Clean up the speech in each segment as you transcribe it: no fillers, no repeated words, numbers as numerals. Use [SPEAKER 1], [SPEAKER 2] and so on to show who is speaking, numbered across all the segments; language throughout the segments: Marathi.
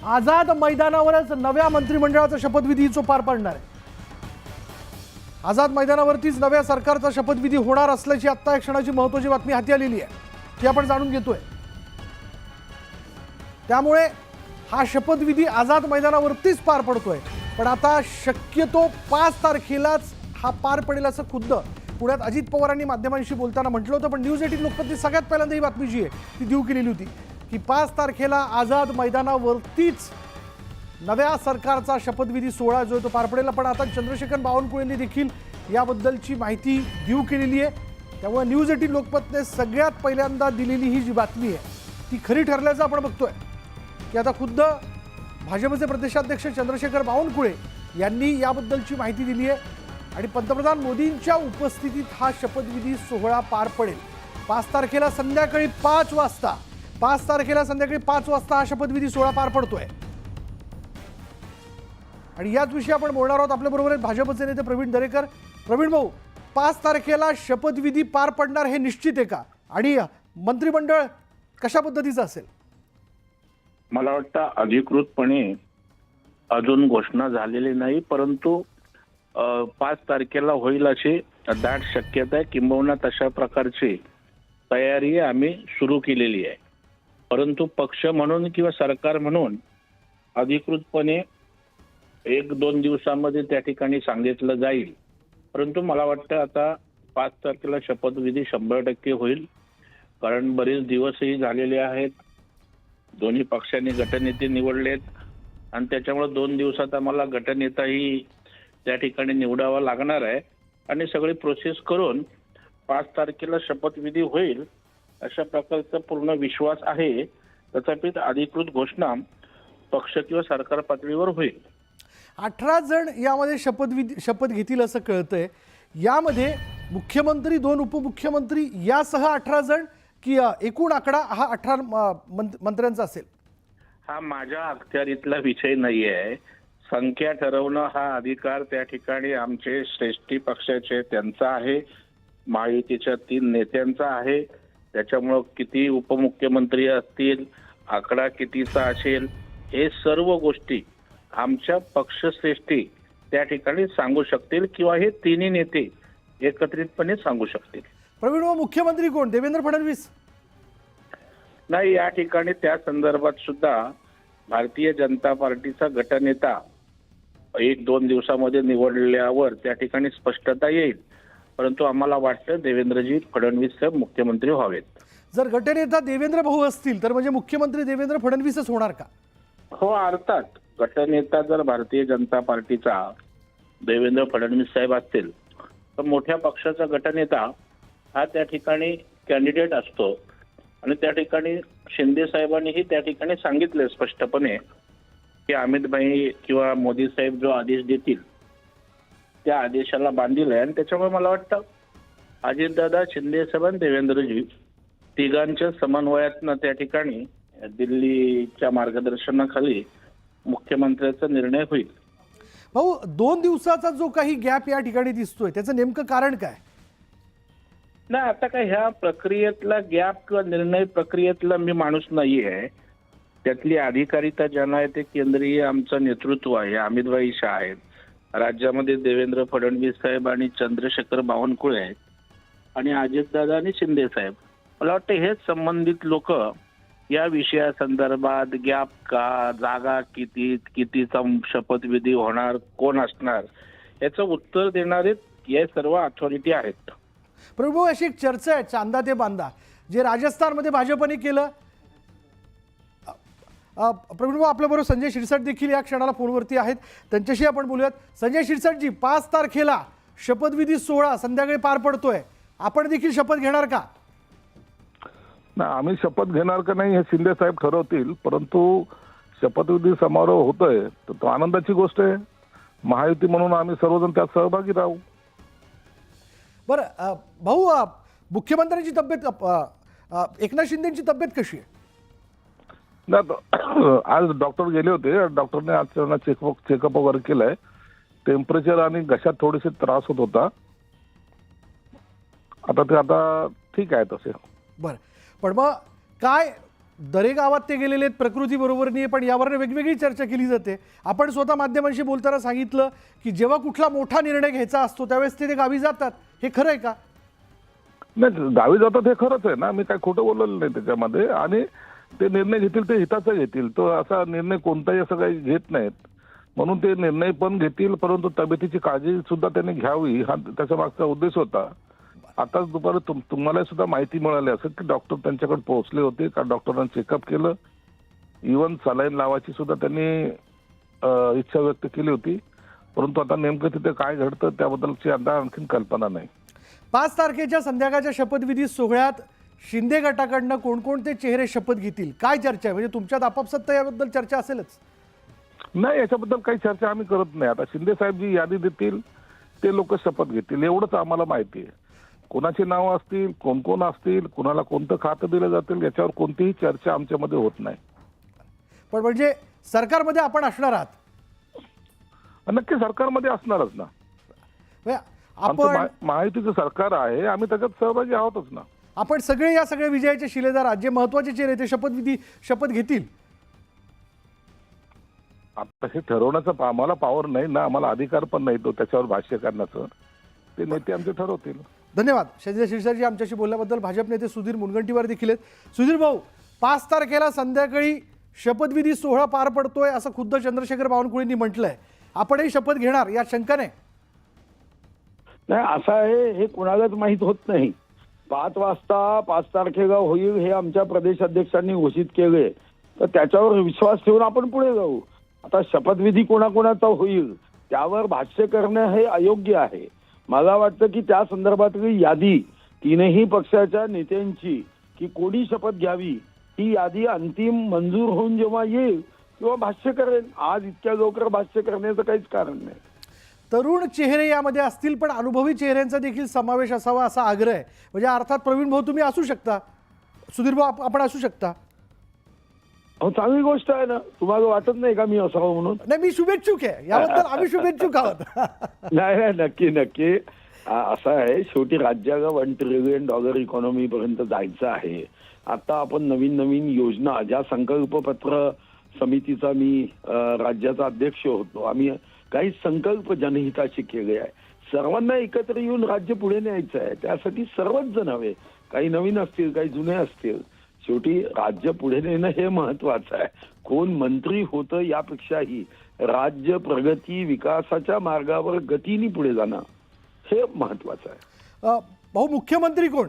[SPEAKER 1] आझाद मैदानावरच नव्या मंत्रिमंडळाचा शपथविधी जो पार पडणार आहे। आझाद मैदानावरतीच नव्या सरकारचा शपथविधी होणार असल्याची आत्ता एक क्षणाची महत्त्वाची बातमी हाती आलेली आहे, ती आपण जाणून घेतोय। त्यामुळे हा शपथविधी आझाद मैदानावरतीच पार पडतोय, पण आता शक्यतो 5 तारखेलाच हा पार पडेल असं खुद्द पुण्यात अजित पवारांनी माध्यमांशी बोलताना म्हटलं होतं। पण न्यूज 18 लोकमतने सगळ्यात पहिल्यांदा ही बातमी जी आहे ती देऊ केलेली होती की 5 तारखेला आझाद मैदानावरतीच नव्या सरकारचा शपथविधी सोहळा जो तो पार पडेल। पण आता चंद्रशेखर बावनकुळेंनी देखील याबद्दलची माहिती देऊ केलेली आहे। त्यामुळे न्यूज 18 लोकमतने सगळ्यात पहिल्यांदा दिलेली ही जी बातमी आहे ती खरी ठरल्याचं आपण बघतोय की आता खुद्द भाजपचे प्रदेशाध्यक्ष चंद्रशेखर बावनकुळे यांनी याबद्दलची माहिती दिली आहे आणि पंतप्रधान मोदींच्या उपस्थितीत हा शपथविधी सोहळा पार पडेल। 5 तारखेला संध्याकाळी 5 वाजता 5 तारखेला संध्याकाळी 5 वाजता हा शपथविधी सोहळा पार पडतोय। आणि याच विषयी आपण बोलणार आहोत। आपल्या बरोबर आहेत भाजपचे नेते प्रवीण दरेकर। प्रवीण भाऊ, 5 तारखेला शपथविधी पार पडणार हे निश्चित आहे का? आणि मंत्रिमंडळ कशा पद्धतीचं असेल?
[SPEAKER 2] मला वाटतं अधिकृतपणे अजून घोषणा झालेली नाही, परंतु 5 तारखेला होईल अशी दाट शक्यता आहे। किंबहुना तशा प्रकारची तयारी आम्ही सुरू केलेली आहे। परंतु पक्ष म्हणून किंवा सरकार म्हणून अधिकृतपणे 1-2 दिवसांमध्ये त्या ठिकाणी सांगितलं जाईल। परंतु मला वाटतं आता 5 तारखेला शपथविधी 100% होईल, कारण बरेच दिवसही झालेले आहेत। दोन्ही पक्षांनी गटनेते निवडलेत आणि त्याच्यामुळे 2 दिवसात आम्हाला गटनेताही त्या ठिकाणी निवडावा लागणार आहे आणि सगळी प्रोसेस करून 5 तारखेला शपथविधी होईल अशा प्रकारचा पूर्ण विश्वास आहे। तथापि अधिकृत घोषणा पक्ष किंवा सरकार पातळीवर होईल।
[SPEAKER 1] 18 जण यामध्ये शपथ घेतील असं कळतंय। यामध्ये मुख्यमंत्री, 2 उपमुख्यमंत्री यासह 18 जण की एकूण आकडा हा 18 मंत्र्यांचा असेल?
[SPEAKER 2] हा माझ्या अखत्यारीतला विषय नाही आहे। संख्या ठरवणं हा अधिकार त्या ठिकाणी आमचे श्रेष्ठी पक्षाचे त्यांचा आहे, महायुतीच्या 3 नेत्यांचा आहे। त्याच्यामुळं किती उपमुख्यमंत्री असतील, आकडा कितीचा असेल, हे सर्व गोष्टी आमच्या पक्षश्रेष्ठी त्या ठिकाणी सांगू शकतील किंवा हे तिन्ही नेते एकत्रितपणे सांगू शकतील।
[SPEAKER 1] प्रवीण, मुख्यमंत्री कोण? देवेंद्र फडणवीस?
[SPEAKER 2] नाही, या ठिकाणी त्या संदर्भात सुद्धा भारतीय जनता पार्टीचा गटनेता 1-2 दिवसामध्ये निवडल्यावर त्या ठिकाणी स्पष्टता येईल। परंतु आम्हाला वाटतं देवेंद्रजी फडणवीस साहेब मुख्यमंत्री व्हावेत।
[SPEAKER 1] जर गटनेता देवेंद्र भाऊ असतील तर म्हणजे मुख्यमंत्री देवेंद्र फडणवीसच होणार का?
[SPEAKER 2] हो, अर्थात गटनेता जर भारतीय जनता पार्टीचा देवेंद्र फडणवीस साहेब असतील तर मोठ्या पक्षाचा गटनेता हा त्या ठिकाणी कॅन्डिडेट असतो आणि त्या ठिकाणी शिंदे साहेबांनीही त्या ठिकाणी सांगितले स्पष्टपणे की अमितभाई किंवा मोदी साहेब जो आदेश देतील त्या आदेशाला बांधील आहे। आणि त्याच्यामुळे मला वाटतं अजितदादा, शिंदे साहेब आणि देवेंद्रजी तिघांच्या समन्वयातनं त्या ठिकाणी दिल्लीच्या मार्गदर्शनाखाली मुख्यमंत्र्याचा निर्णय होईल।
[SPEAKER 1] भाऊ, 2 दिवसाचा जो काही गॅप या ठिकाणी दिसतोय त्याचं नेमकं कारण काय?
[SPEAKER 2] नाही, आता काय ह्या प्रक्रियेतला गॅप किंवा निर्णय प्रक्रियेतला मी माणूस नाही आहे। त्यातली अधिकारिता ज्यांना आहे ते केंद्रीय आमचं नेतृत्व आहे, अमितभाई शाह आहेत, राज्यामध्ये देवेंद्र फडणवीस साहेब आणि चंद्रशेखर बावनकुळे आहेत आणि अजितदादा आणि शिंदे साहेब। मला वाटतं हेच संबंधित लोक या विषयासंदर्भात गॅप का, जागा कितीचा शपथविधी होणार, कोण असणार, याचं उत्तर देणारे हे सर्व अथॉरिटी आहेत।
[SPEAKER 1] प्रभू, अशी एक चर्चा आहे चांदा ते बांदा जे राजस्थानमध्ये भाजपने केलं। प्रवीण, आपल्याबरोबर संजय शिरसाट देखील या क्षणाला फोनवरती आहेत, त्यांच्याशी आपण बोलूयात। संजय शिरसाटजी, 5 तारखेला शपथविधी सोहळा संध्याकाळी पार पडतोय, आपण देखील शपथ घेणार का?
[SPEAKER 3] नाही, आम्ही शपथ घेणार का नाही हे शिंदे साहेब ठरवतील, परंतु शपथविधी समारोह होतोय तर तो आनंदाची गोष्ट आहे। महायुती म्हणून आम्ही सर्वजण त्यात सहभागी राहू।
[SPEAKER 1] बरं भाऊ, मुख्यमंत्र्यांची तब्येत, एकनाथ शिंदेची तब्येत कशी आहे?
[SPEAKER 3] आज डॉक्टर गेले होते, डॉक्टरने आज त्यांना चेकअप वगैरे केलंय। टेम्परेचर आणि घशात थोडेसे त्रास होत होता, आता ठीक आहे तसे।
[SPEAKER 1] बरं, पण मग काय दरे गावात ते गेलेले आहेत, प्रकृती बरोबर नाही, पण यावर वेगवेगळी चर्चा केली जाते. आपण स्वतः माध्यमांशी बोलताना सांगितलं की जेव्हा कुठला मोठा निर्णय घ्यायचा असतो त्यावेळेस ते गावी जातात. हे खरं आहे का?
[SPEAKER 3] नाही, गावी जातात हे खरंच आहे ना, मी काय खोटं बोललेलं नाही त्याच्यामध्ये. आणि ते निर्णय घेतील ते हिताचा घेतील, तो असा निर्णय कोणताही असं काही घेत नाहीत. म्हणून ते निर्णय पण घेतील, परंतु तब्येतीची काळजी सुद्धा त्यांनी घ्यावी हा त्याच्या मागचा उद्देश होता. आताच दुपारी तुम्हाला सुद्धा माहिती मिळाली असेल की डॉक्टर त्यांच्याकडे पोहोचले होते, का डॉक्टरांनी चेकअप केलं, इव्हन सलाईन लावायची सुद्धा त्यांनी इच्छा व्यक्त केली होती. परंतु आता नेमकं तिथे काय घडतं त्याबद्दलची आता आणखीन कल्पना नाही.
[SPEAKER 1] 5 तारखेच्या संध्याकाळच्या शपथविधी सोहळ्यात शिंदे गटाकडनं कोणकोणते चेहरे शपथ घेतील, काय चर्चा आहे? म्हणजे तुमच्यात आपापसात तर याबद्दल चर्चा असेलच.
[SPEAKER 3] नाही, याच्याबद्दल काही चर्चा आम्ही करत नाही. आता शिंदे साहेब जी यादी देतील ते लोक शपथ घेतील एवढंच आम्हाला माहिती आहे. कोणाची नावं असतील, कोण कोण असतील, कोणाला कोणतं खातं दिलं जातील याच्यावर कोणतीही चर्चा आमच्यामध्ये होत नाही.
[SPEAKER 1] पण म्हणजे सरकारमध्ये आपण असणार आहात?
[SPEAKER 3] नक्की सरकारमध्ये असणारच ना.
[SPEAKER 1] म्हणजे
[SPEAKER 3] आमचं
[SPEAKER 1] आपण
[SPEAKER 3] महायुतीचं सरकार आहे, आम्ही त्याच्यात सहभागी आहोतच ना.
[SPEAKER 1] आपण सगळे या सगळ्या विजयाचे शिलेदार आहात. जे महत्वाचे चेहरे ते शपथ घेतील.
[SPEAKER 3] आता हे ठरवण्याचा आम्हाला पॉवर नाही ना, आम्हाला अधिकार पण नाही तो त्याच्यावर भाष्य करण्याचं. ते नेते आमचे ठरवतील.
[SPEAKER 1] धन्यवाद. शैलेंद्र शिरसाटजी आमच्याशी बोलल्याबद्दल. भाजप नेते सुधीर मुनगंटीवार देखील आहेत. सुधीर भाऊ, 5 तारखेला संध्याकाळी शपथविधी सोहळा पार पडतोय असं खुद्द चंद्रशेखर बावनकुळेंनी म्हटलंय. आपणही शपथ घेणार या शंका नाही?
[SPEAKER 4] नाही, असं आहे, हे कुणालाच माहीत होत नाही. 5 वाजता 5 तारखेला होईल हे आमच्या प्रदेश अध्यक्षांनी घोषित केले, तर त्याच्यावर विश्वास ठेवून आपण पुढे जाऊ. आता शपथविधी कोणाकोणाचा होईल त्यावर भाष्य करणं हे अयोग्य आहे. मला वाटतं की त्या संदर्भातली यादी तीनही पक्षाच्या नेत्यांची की कोणी शपथ घ्यावी ही यादी अंतिम मंजूर होऊन जेव्हा येईल तेव्हा भाष्य करेन. आज इतक्या लवकर भाष्य करण्याचं काहीच कारण नाही.
[SPEAKER 1] तरुण चेहरे यामध्ये असतील, पण अनुभवी चेहऱ्यांचा देखील समावेश असावा असा आग्रह आहे. म्हणजे अर्थात प्रवीण भाऊ तुम्ही असू शकता, सुधीर भाऊ आपण असू शकता.
[SPEAKER 4] हो, चांगली गोष्ट आहे ना. तुम्हाला वाटत नाही का मी असावं म्हणून?
[SPEAKER 1] नाही, मी शुभेच्छुक आहे, याबद्दल आम्ही शुभेच्छुक आहोत.
[SPEAKER 4] नाही नाही, नक्की नक्की. असं आहे, शेवटी राज्याला $1 ट्रिलियन इकॉनॉमी पर्यंत जायचं आहे. आता आपण नवीन नवीन योजना, ज्या संकल्पपत्र समितीचा मी राज्याचा अध्यक्ष होतो, आम्ही काही संकल्प जनहिताचे केले आहे. सर्वांना एकत्र येऊन राज्य पुढे न्यायचं आहे. त्यासाठी सर्वच जण हवे, काही नवीन असतील, काही जुने असतील. शेवटी राज्य पुढे नेणं हे महत्वाचं आहे. कोण मंत्री होतं यापेक्षाही राज्य प्रगती विकासाच्या मार्गावर गतीने पुढे जाणं हे महत्वाचं आहे.
[SPEAKER 1] भाऊ, मुख्यमंत्री कोण?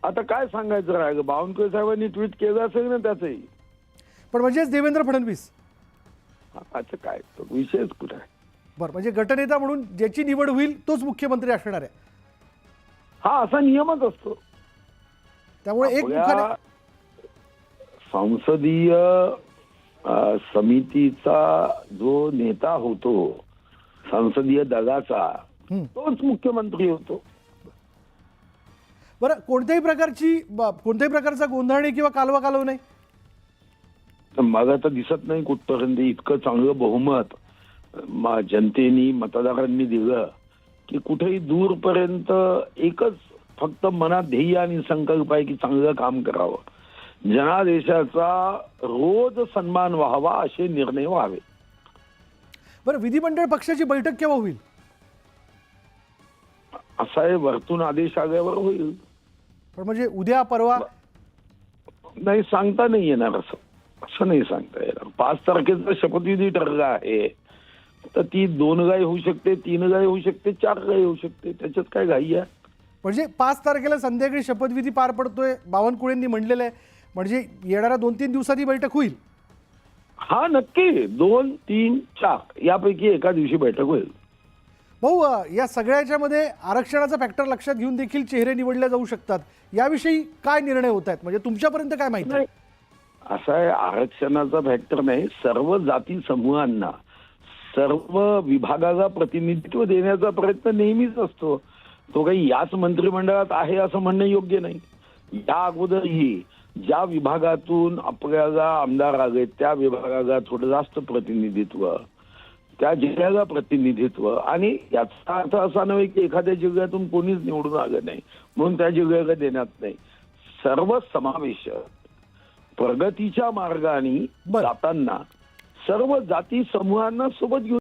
[SPEAKER 4] आता काय सांगायचं राहिलं, बावनकुळे साहेबांनी ट्विट केलं असेल ना त्याचंही.
[SPEAKER 1] पण म्हणजेच देवेंद्र फडणवीस.
[SPEAKER 4] अच्छा, काय तो विषयच कुठे आहे?
[SPEAKER 1] बरं, म्हणजे गटनेता म्हणून ज्याची निवड होईल तोच मुख्यमंत्री असणार आहे.
[SPEAKER 4] हा असा नियमच असतो.
[SPEAKER 1] त्यामुळे एक
[SPEAKER 4] संसदीय समितीचा जो नेता होतो, संसदीय दलाचा, तोच मुख्यमंत्री होतो.
[SPEAKER 1] बरं, कोणत्याही प्रकारचा गोंधळ नाही किंवा कालवा कालव नाही?
[SPEAKER 4] मला तर दिसत नाही कुठपर्यंत इतकं चांगलं बहुमत जनतेनी मतदारांनी दिलं की कुठेही दूरपर्यंत एकच फक्त मनात ध्येय आणि संकल्प आहे की चांगलं काम करावं, जनादेशाचा रोज सन्मान व्हावा, असे निर्णय व्हावे.
[SPEAKER 1] बरं, विधिमंडळ पक्षाची बैठक केव्हा होईल?
[SPEAKER 4] असा आहे, वरतून आदेश आल्यावर होईल.
[SPEAKER 1] पण म्हणजे उद्या परवा?
[SPEAKER 4] नाही, सांगता नाही येणार. असं नाही सांगता येणार. 5 तारखेचा शपथविधी ठरला आहे, तर ती 2 गाय होऊ शकते, 3 गाय होऊ शकते, 4 गाय होऊ शकते. त्याच्यात काय घाई आहे?
[SPEAKER 1] म्हणजे 5 तारखेला संध्याकाळी शपथविधी पार पडतोय, बावनकुळेंनी म्हणलेलं आहे. म्हणजे येणाऱ्या 2-3 दिवसात ही बैठक होईल?
[SPEAKER 4] हा, नक्की. 2, 3, 4 यापैकी एका दिवशी बैठक होईल.
[SPEAKER 1] भाऊ, या सगळ्याच्यामध्ये आरक्षणाचा फॅक्टर लक्षात घेऊन देखील चेहरे निवडले जाऊ शकतात. याविषयी काय निर्णय होत आहेत? म्हणजे तुमच्यापर्यंत काय माहिती आहे?
[SPEAKER 4] असं आहे, आरक्षणाचा फॅक्टर नाही, सर्व जाती समूहांना, सर्व विभागाला प्रतिनिधित्व देण्याचा प्रयत्न नेहमीच असतो. तो काही याच मंत्रिमंडळात आहे असं म्हणणं योग्य नाही. या अगोदरही ज्या विभागातून आपल्याला आमदार आले त्या विभागाला थोडं जास्त प्रतिनिधित्व, त्या जिल्ह्याला प्रतिनिधित्व, आणि याचा अर्थ असा नव्हे की एखाद्या जिल्ह्यातून कोणीच निवडून आलं नाही म्हणून त्या जिल्ह्याला देण्यात नाही. सर्व समावेश प्रगतीच्या मार्गाने
[SPEAKER 1] बरं.
[SPEAKER 4] जाताना सर्व जाती समूहांना सोबत घेऊन